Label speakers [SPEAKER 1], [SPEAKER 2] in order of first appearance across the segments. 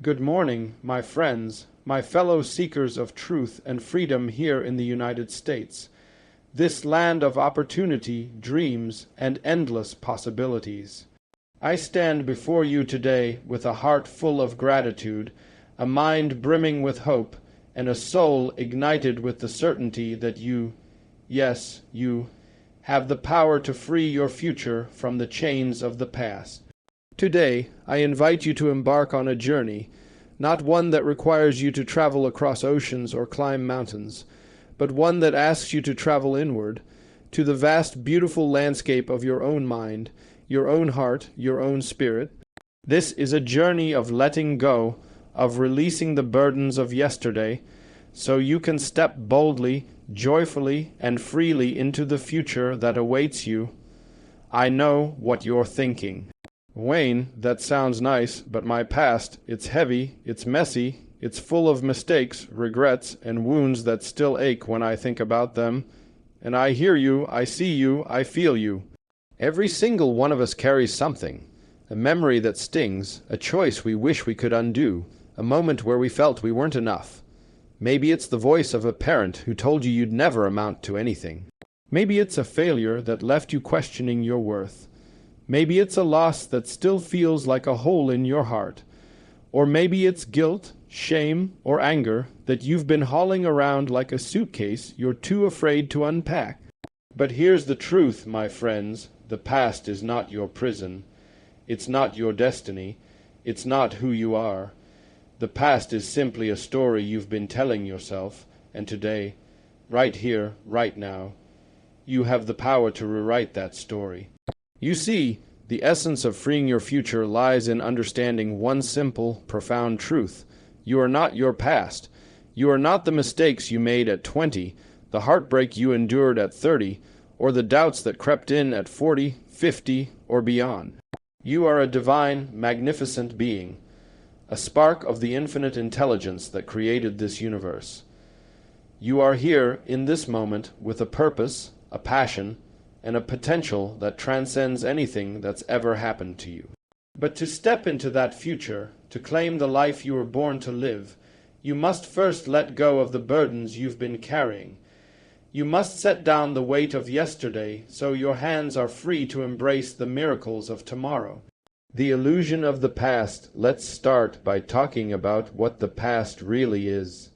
[SPEAKER 1] Good morning, my friends, my fellow seekers of truth and freedom here in the United States, this land of opportunity, dreams, and endless possibilities. I stand before you today with a heart full of gratitude, a mind brimming with hope, and a soul ignited with the certainty that you, yes, you, have the power to free your future from the chains of the past. Today, I invite you to embark on a journey, not one that requires you to travel across oceans or climb mountains, but one that asks you to travel inward, to the vast, beautiful landscape of your own mind, your own heart, your own spirit. This is a journey of letting go, of releasing the burdens of yesterday, so you can step boldly, joyfully, and freely into the future that awaits you. I know what you're thinking. Wayne, that sounds nice, but my past, it's heavy, it's messy, it's full of mistakes, regrets, and wounds that still ache when I think about them. And I hear you, I see you, I feel you. Every single one of us carries something, a memory that stings, a choice we wish we could undo, a moment where we felt we weren't enough. Maybe it's the voice of a parent who told you you'd never amount to anything. Maybe it's a failure that left you questioning your worth. Maybe it's a loss that still feels like a hole in your heart. Or maybe it's guilt, shame, or anger that you've been hauling around like a suitcase you're too afraid to unpack. But here's the truth, my friends. The past is not your prison. It's not your destiny. It's not who you are. The past is simply a story you've been telling yourself, and today, right here, right now, you have the power to rewrite that story. You see, the essence of freeing your future lies in understanding one simple, profound truth. You are not your past. You are not the mistakes you made at 20, the heartbreak you endured at 30, or the doubts that crept in at 40, 50, or beyond. You are a divine, magnificent being, a spark of the infinite intelligence that created this universe. You are here in this moment with a purpose, a passion, and a potential that transcends anything that's ever happened to you. But to step into that future, to claim the life you were born to live, you must first let go of the burdens you've been carrying. You must set down the weight of yesterday so your hands are free to embrace the miracles of tomorrow. The illusion of the past. Let's start by talking about what the past really is.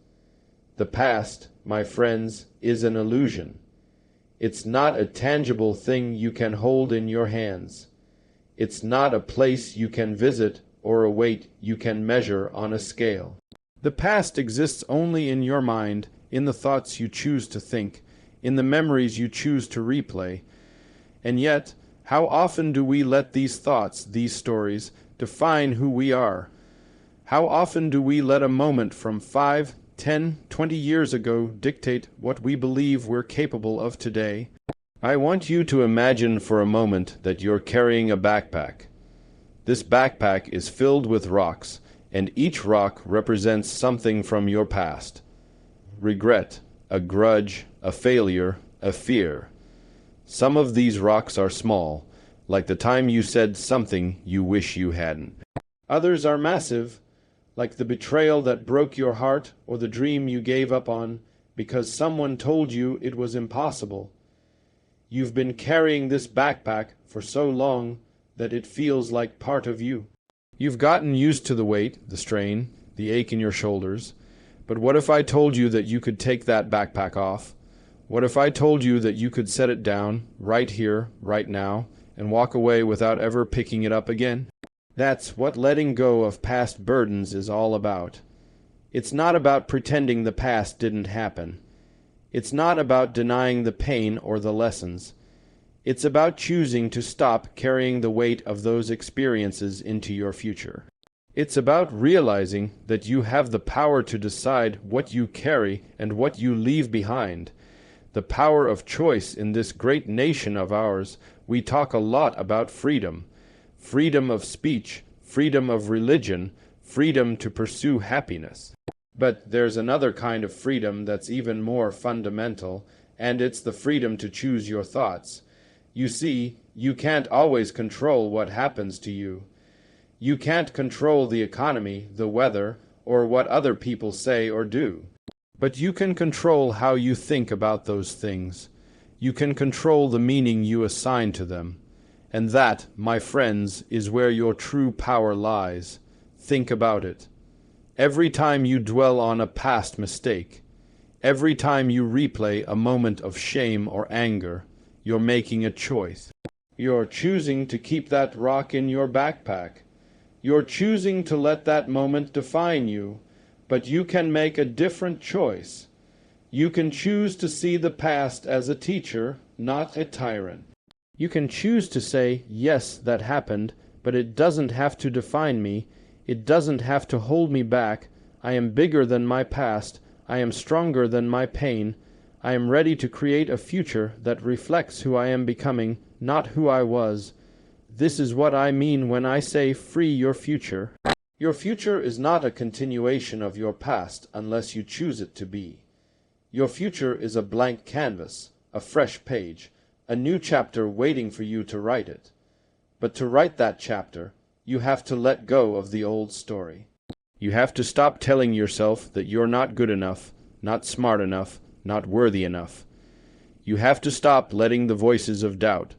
[SPEAKER 1] The past, my friends, is an illusion. It's not a tangible thing you can hold in your hands. It's not a place you can visit or a weight you can measure on a scale. The past exists only in your mind, in the thoughts you choose to think, in the memories you choose to replay. And yet, how often do we let these thoughts, these stories, define who we are? How often do we let a moment from 5, 10, 20 years ago dictate what we believe we're capable of today? I want you to imagine for a moment that you're carrying a backpack. This backpack is filled with rocks, and each rock represents something from your past. Regret, a grudge, a failure, a fear. Some of these rocks are small, like the time you said something you wish you hadn't. Others are massive, like the betrayal that broke your heart or the dream you gave up on because someone told you it was impossible. You've been carrying this backpack for so long that it feels like part of you. You've gotten used to the weight, the strain, the ache in your shoulders. But what if I told you that you could take that backpack off? What if I told you that you could set it down, right here, right now, and walk away without ever picking it up again? That's what letting go of past burdens is all about. It's not about pretending the past didn't happen. It's not about denying the pain or the lessons. It's about choosing to stop carrying the weight of those experiences into your future. It's about realizing that you have the power to decide what you carry and what you leave behind. The power of choice in this great nation of ours. We talk a lot about freedom. Freedom of speech, freedom of religion, freedom to pursue happiness. But there's another kind of freedom that's even more fundamental, and it's the freedom to choose your thoughts. You see, you can't always control what happens to you. You can't control the economy, the weather, or what other people say or do. But you can control how you think about those things. You can control the meaning you assign to them. And that, my friends, is where your true power lies. Think about it. Every time you dwell on a past mistake, every time you replay a moment of shame or anger, you're making a choice. You're choosing to keep that rock in your backpack. You're choosing to let that moment define you, but you can make a different choice. You can choose to see the past as a teacher, not a tyrant. You can choose to say, yes, that happened, but it doesn't have to define me. It doesn't have to hold me back. I am bigger than my past. I am stronger than my pain. I am ready to create a future that reflects who I am becoming, not who I was. This is what I mean when I say free your future. Your future is not a continuation of your past unless you choose it to be. Your future is a blank canvas, a fresh page, a new chapter waiting for you to write it. But to write that chapter, you have to let go of the old story. You have to stop telling yourself that you're not good enough, not smart enough, not worthy enough. You have to stop letting the voices of doubt,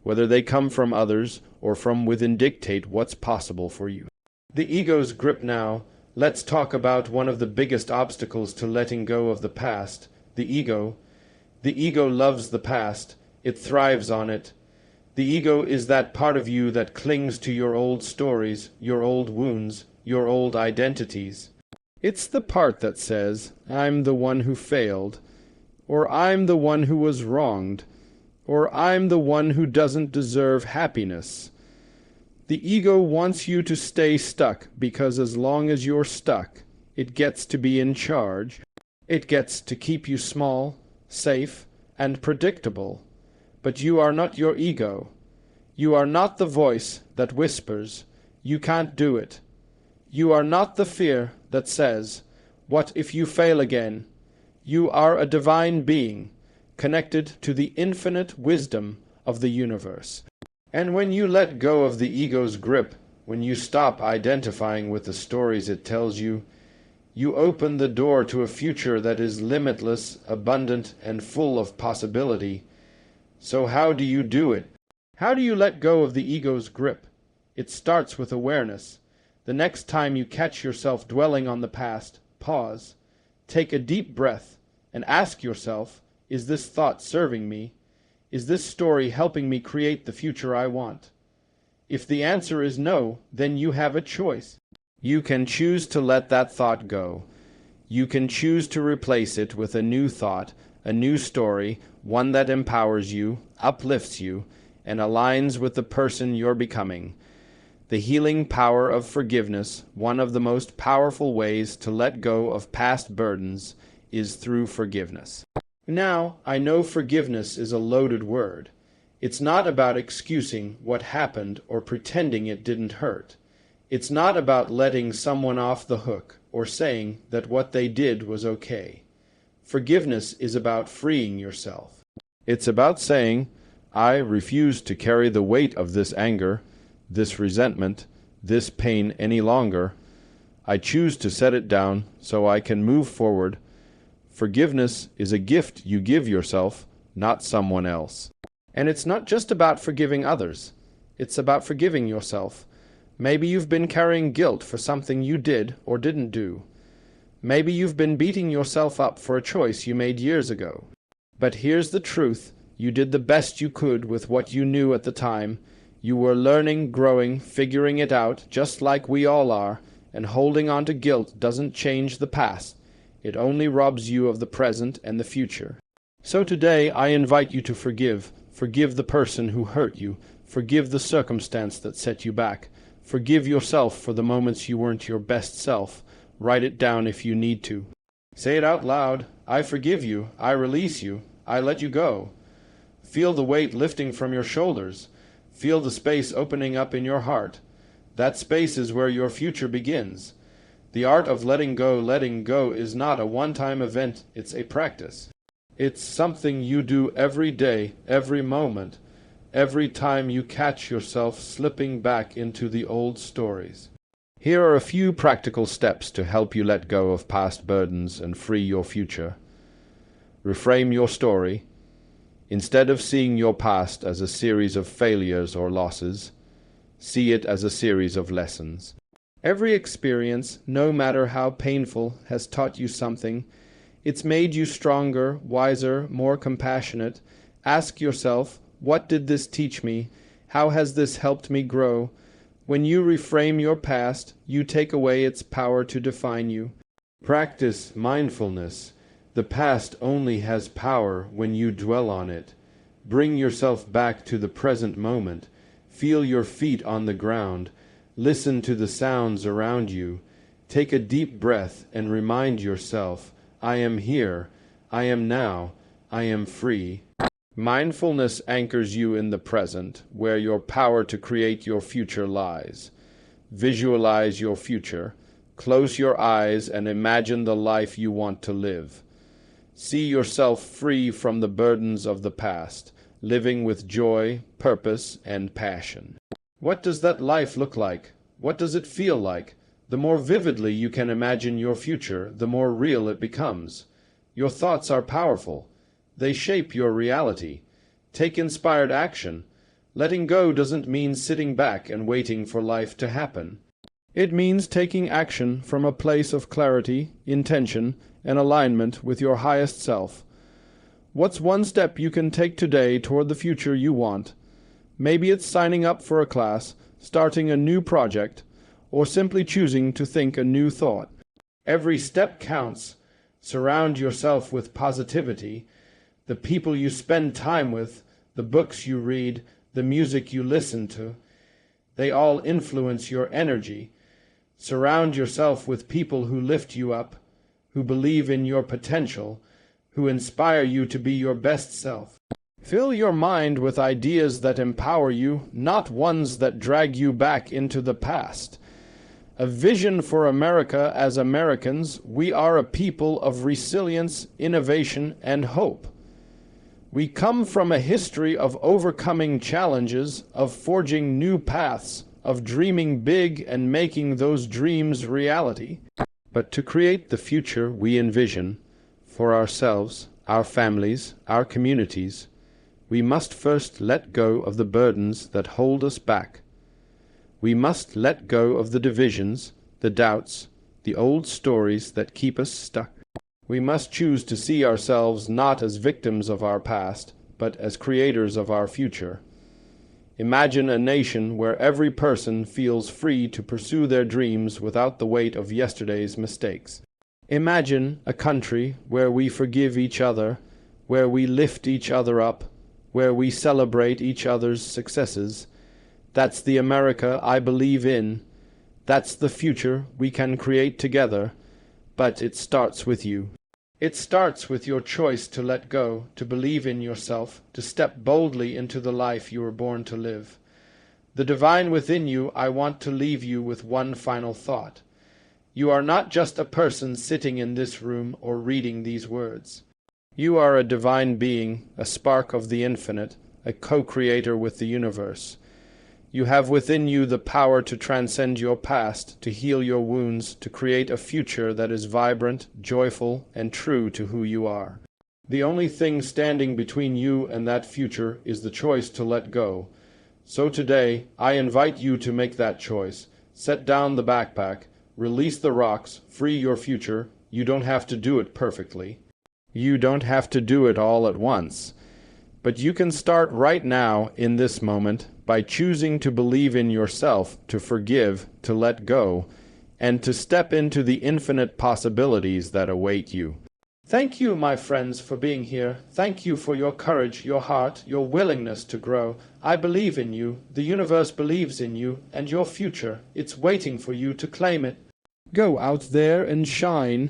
[SPEAKER 1] whether they come from others or from within, dictate what's possible for you. The ego's grip now. Let's talk about one of the biggest obstacles to letting go of the past, the ego. The ego loves the past. It thrives on it. The ego is that part of you that clings to your old stories, your old wounds, your old identities. It's the part that says, I'm the one who failed, or I'm the one who was wronged, or I'm the one who doesn't deserve happiness. The ego wants you to stay stuck because as long as you're stuck, it gets to be in charge. It gets to keep you small, safe, and predictable. But you are not your ego. You are not the voice that whispers, you can't do it. You are not the fear that says, what if you fail again? You are a divine being, connected to the infinite wisdom of the universe. And when you let go of the ego's grip, when you stop identifying with the stories it tells you, you open the door to a future that is limitless, abundant, and full of possibility. So how do you do it? How do you let go of the ego's grip? It starts with awareness. The next time you catch yourself dwelling on the past, pause, take a deep breath, and ask yourself, is this thought serving me? Is this story helping me create the future I want? If the answer is no, then you have a choice. You can choose to let that thought go. You can choose to replace it with a new thought, a new story, one that empowers you, uplifts you, and aligns with the person you're becoming. The healing power of forgiveness, one of the most powerful ways to let go of past burdens, is through forgiveness. Now, I know forgiveness is a loaded word. It's not about excusing what happened or pretending it didn't hurt. It's not about letting someone off the hook or saying that what they did was okay. Forgiveness is about freeing yourself. It's about saying, I refuse to carry the weight of this anger, this resentment, this pain any longer. I choose to set it down so I can move forward. Forgiveness is a gift you give yourself, not someone else. And it's not just about forgiving others. It's about forgiving yourself. Maybe you've been carrying guilt for something you did or didn't do. Maybe you've been beating yourself up for a choice you made years ago. But here's the truth. You did the best you could with what you knew at the time. You were learning, growing, figuring it out, just like we all are, and holding on to guilt doesn't change the past. It only robs you of the present and the future. So today I invite you to forgive. Forgive the person who hurt you. Forgive the circumstance that set you back. Forgive yourself for the moments you weren't your best self. Write it down if you need to. Say it out loud. I forgive you. I release you. I let you go. Feel the weight lifting from your shoulders. Feel the space opening up in your heart. That space is where your future begins. The art of letting go is not a one-time event, it's a practice. It's something you do every day, every moment. every time you catch yourself slipping back into the old stories. Here are a few practical steps to help you let go of past burdens and free your future. Reframe your story. Instead of seeing your past as a series of failures or losses, see it as a series of lessons. Every experience, no matter how painful, has taught you something. It's made you stronger, wiser, more compassionate. Ask yourself, what did this teach me? How has this helped me grow? When you reframe your past, you take away its power to define you. Practice mindfulness. The past only has power when you dwell on it. Bring yourself back to the present moment. Feel your feet on the ground. Listen to the sounds around you. Take a deep breath and remind yourself, I am here, I am now, I am free. Mindfulness anchors you in the present, where your power to create your future lies. Visualize your future. Close your eyes and imagine the life you want to live. See yourself free from the burdens of the past, living with joy, purpose, and passion. What does that life look like? What does it feel like? The more vividly you can imagine your future, the more real it becomes. Your thoughts are powerful. They shape your reality. Take inspired action. Letting go doesn't mean sitting back and waiting for life to happen. It means taking action from a place of clarity, intention, and alignment with your highest self. What's one step you can take today toward the future you want? Maybe it's signing up for a class, starting a new project, or simply choosing to think a new thought. Every step counts. Surround yourself with positivity. The people you spend time with, the books you read, the music you listen to, they all influence your energy. Surround yourself with people who lift you up, who believe in your potential, who inspire you to be your best self. Fill your mind with ideas that empower you, not ones that drag you back into the past. A vision for America as Americans, we are a people of resilience, innovation, and hope. We come from a history of overcoming challenges, of forging new paths, of dreaming big and making those dreams reality. But to create the future we envision, for ourselves, our families, our communities, we must first let go of the burdens that hold us back. We must let go of the divisions, the doubts, the old stories that keep us stuck. We must choose to see ourselves not as victims of our past, but as creators of our future. Imagine a nation where every person feels free to pursue their dreams without the weight of yesterday's mistakes. Imagine a country where we forgive each other, where we lift each other up, where we celebrate each other's successes. That's the America I believe in. That's the future we can create together. But it starts with you. It starts with your choice to let go, to believe in yourself, to step boldly into the life you were born to live. The divine within you, I want to leave you with one final thought. You are not just a person sitting in this room or reading these words. You are a divine being, a spark of the infinite, a co-creator with the universe. You have within you the power to transcend your past, to heal your wounds, to create a future that is vibrant, joyful, and true to who you are. The only thing standing between you and that future is the choice to let go. So today, I invite you to make that choice. Set down the backpack, release the rocks, free your future. You don't have to do it perfectly. You don't have to do it all at once. But you can start right now, in this moment, by choosing to believe in yourself, to forgive, to let go, and to step into the infinite possibilities that await you. Thank you, my friends, for being here. Thank you for your courage, your heart, your willingness to grow. I believe in you. The universe believes in you and your future. It's waiting for you to claim it. Go out there and shine.